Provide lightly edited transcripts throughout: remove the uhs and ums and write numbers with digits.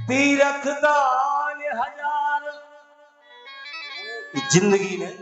तीरथ दान हजार, जिंदगी में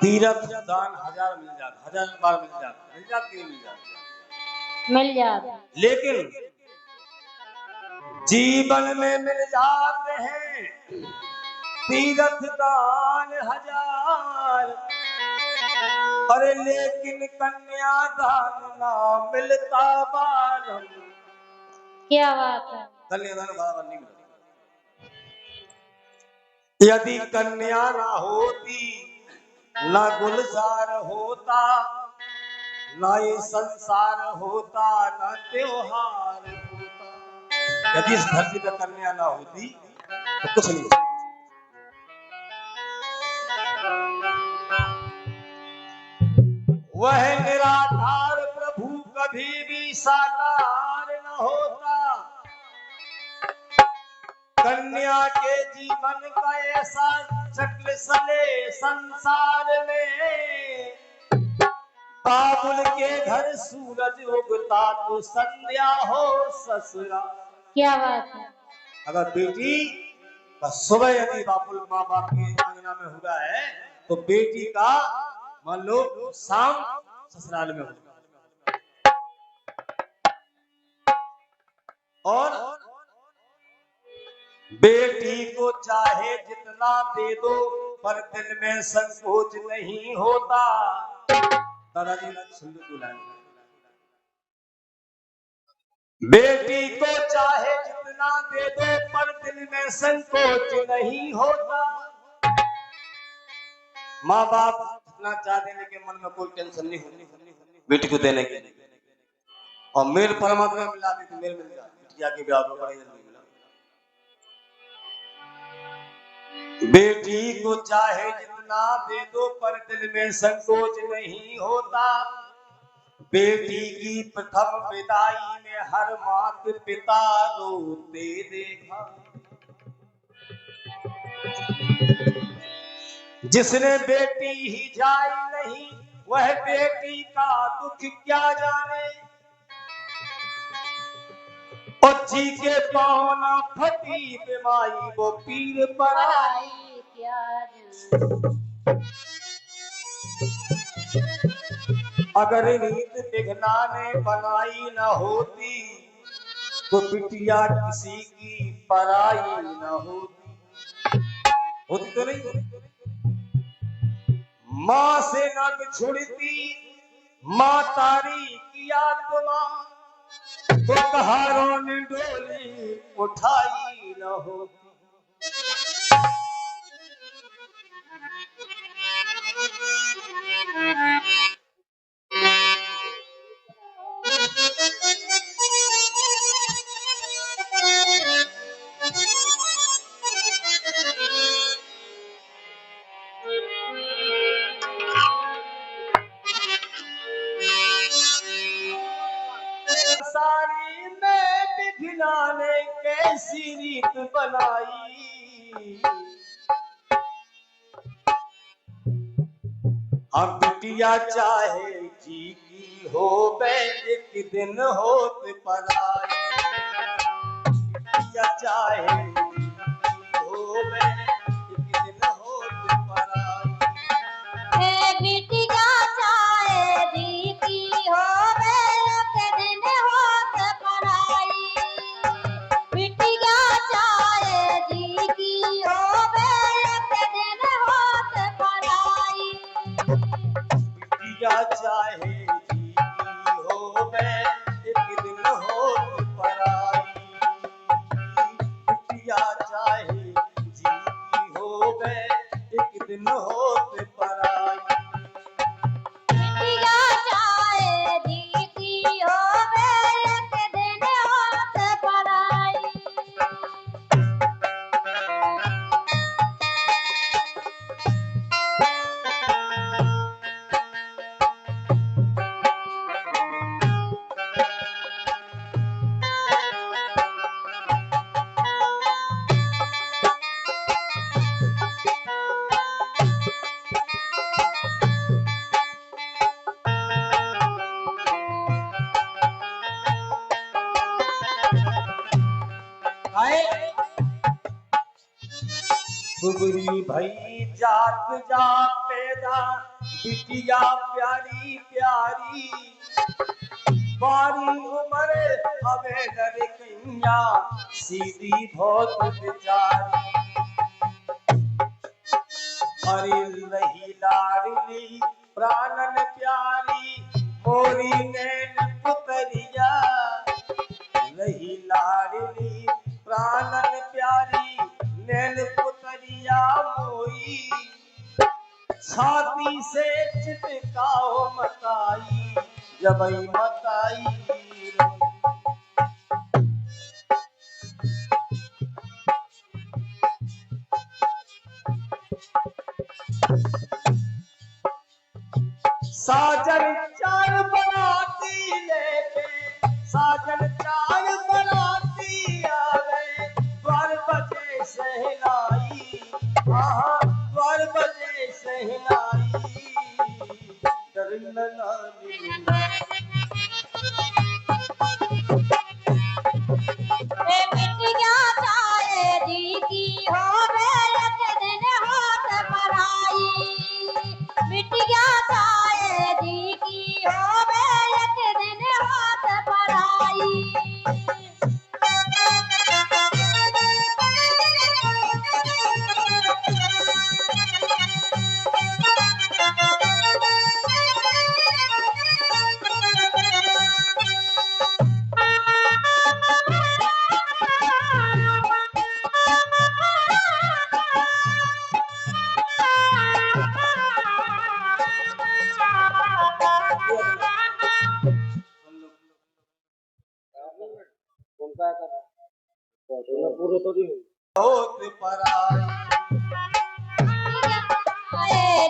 तीरथ दान हजार मिल जाता, हजार बार मिल जाता, मिल जाती है, मिल जाता, लेकिन जीवन में मिल जाते हैं तीरथ दान हजार, अरे लेकिन कन्यादान ना मिलता बारम। क्या बात है, कन्यादान बार नहीं मिलता। यदि कन्या ना होती, ना गुलजार होता, ना ये संसार होता, ना त्योहार होता। यदि इस धरती पर कन्या ना होती तो कुछ नहीं होता। वह निराधार प्रभु कभी भी साकार न होता। कन्या के जीवन का ऐसा चक्र चले संसार में, बाबुल के घर सूरज उगता तो संध्या हो ससुरा। क्या बात है। अगर बेटी का सुबह यदि बाबुल माँ बाप के आंगना में हुआ है तो बेटी का मान लो शाम ससुराल में होगा। और बेटी को चाहे जितना दे दो पर दिल में संकोच नहीं होता। दादाजी बेटी को चाहे जितना दे दो पर दिल में संकोच नहीं होता। माँ बाप जितना चाह देने के मन में कोई टेंशन नहीं होती बेटी को देने के लिए। और मेल परमात्मा मिला दी तो मेल मिल जाए, बिटिया के ब्याह में बड़े जल्दी मिला। बेटी को चाहे जितना दे दो पर दिल में संकोच नहीं होता। बेटी की प्रथम विदाई में हर माता पिता रोते देखा। जिसने बेटी ही जाई नहीं वह बेटी का दुख क्या जाने। और जी के पावना फटी बीमारी वो पीर पर आई क्या जाने। अगर रीत बिघना ने बनाई न होती तो बिटिया किसी की पराई न होती। होती तो नहीं। माँ से न बिछुड़ती माँ तारी की आत्मा तो कहारों ने डोली उठाई न होती। सारी में बिघना ने कैसी रीत बनाई। हम बिटिया चाहे जी की हो एक दिन होत पराई। बिटिया चाहे जी की हो एक दिन होत पराई। बिटिया चाहे जी की हो एक दिन होत पराई। बिटिया चाहे जी की हो एक दिन होत पराई। बिटिया चाहे जी की हो एक दिन होत पराई। बिटिया आए सुगरी भई जात जा पैदा बिटिया प्यारी प्यारी बारी उम्र हमें डर कन्या सीधी बहुत बेचारी अरे रही लाडली प्राणन प्यारी मोरी नैन पुतरिया रही लाडली प्राणन प्यारी नैन पुतरिया मोई छाती से चिपकाओ मताई जबई मताई साजन चार बनाती लेके साजन चार बनाती आ गए 12 बजे सहनाई हाँ 12 बजे सहनाई बिटिया चाहे जी की होवे एक दिन होत पराई बिटिया चाहे जी की होवे एक दिन होत बहुत पराई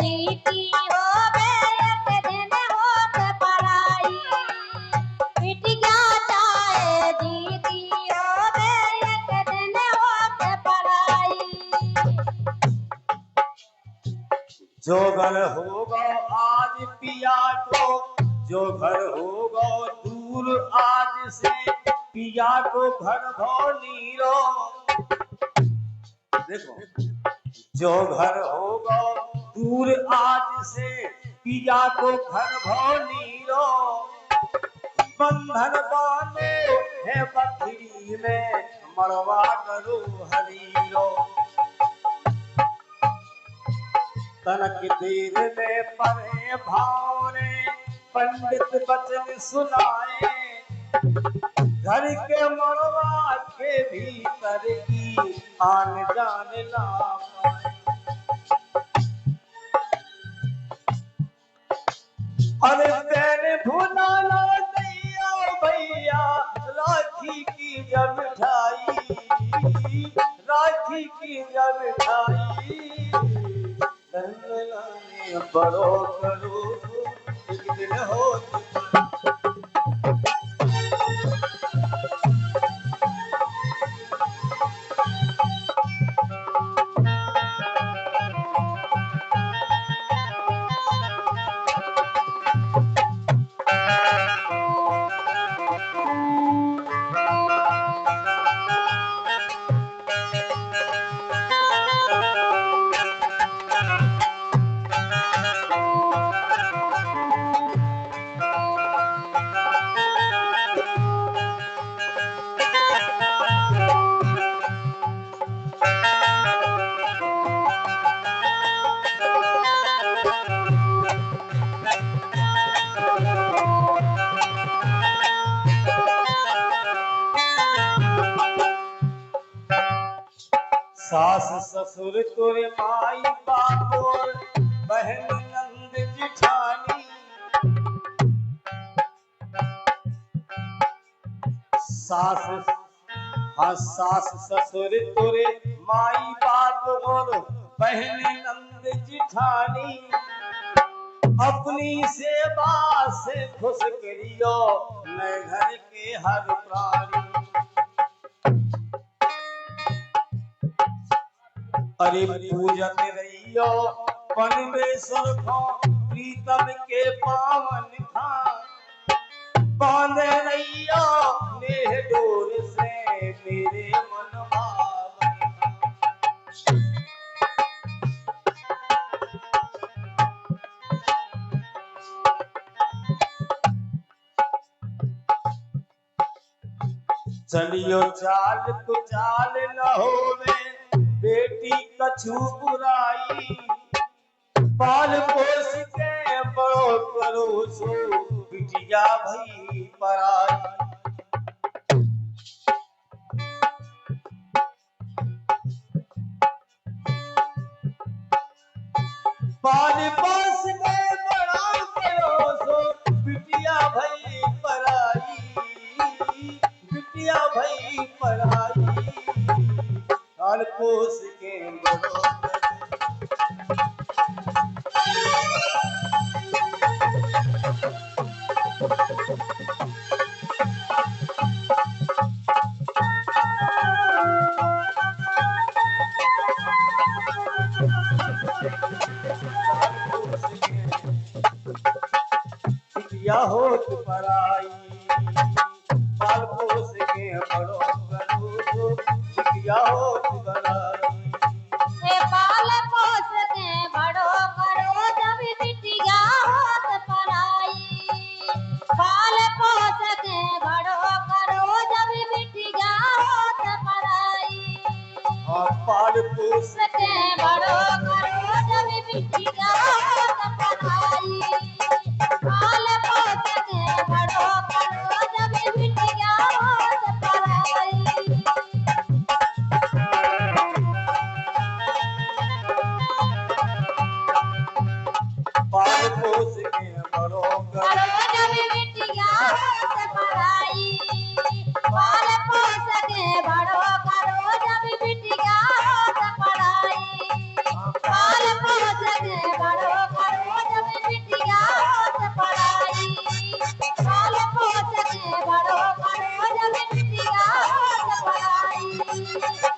जी की होवे एक दिन होत पराई बिटिया चाहे जी की होवे एक दिन होत पराई जो घर होगा आज पिया को जो घर होगा दूर आज से पिया को घर भोली रो देखो जो घर होगा दूर आज से पिया को घर भोली रो बंधन बांधो है बकरी में मरवा करो हरीरो तनक देर में परे भाव ने पंडित वचन सुनाए घर के मरवा के भीतर की आन जान ना पाए अरे मैंने भुला ना दैया भैया राखी की जब मिठाई राखी की जब मिठाई बड़ो करो एक दिन हो सास ससुर तुरे माई बापोर बहन नंद जिठानी सास ससुर तुरे माई बाप और बहन नंद जिठानी अपनी सेवा से खुश करियो मैं घर के हर प्राणी अरे पूजन रहियो परमेश्वर को प्रीतम के पावन था बांधे रहियो नेह डोर से मेरे मन चलियो चाल तो चाल न होवे बेटी कछु बुराई पाल पोस के बड़ो करो सो बिटिया भई पराई पाल पोस के बड़ा करो सो बिटिया भई पराई बिटिया भई पराई पाल पोस के बड़ो बिटिया होत पराई पाल पोस के बड़ो करो बिटिया होत पराई हे पाल पोस के बड़ो करो जब बिटिया होत पराई पाल पोस के बड़ो करो जब बिटिया होत पराई पाल पोस के बड़ो करो जब बिटिया होत पराई पाल पोस के बड़ो करो जब बिटिया होत पराई पाल पोस के बड़ो करो जब बिटिया होत पराई पाल पोस के बड़ो करो जब बिटिया होत पराई पाल पोस के बड़ो करो जब बिटिया होत पराई पाल पोस के बड़ो करो जब बिटिया होत पराई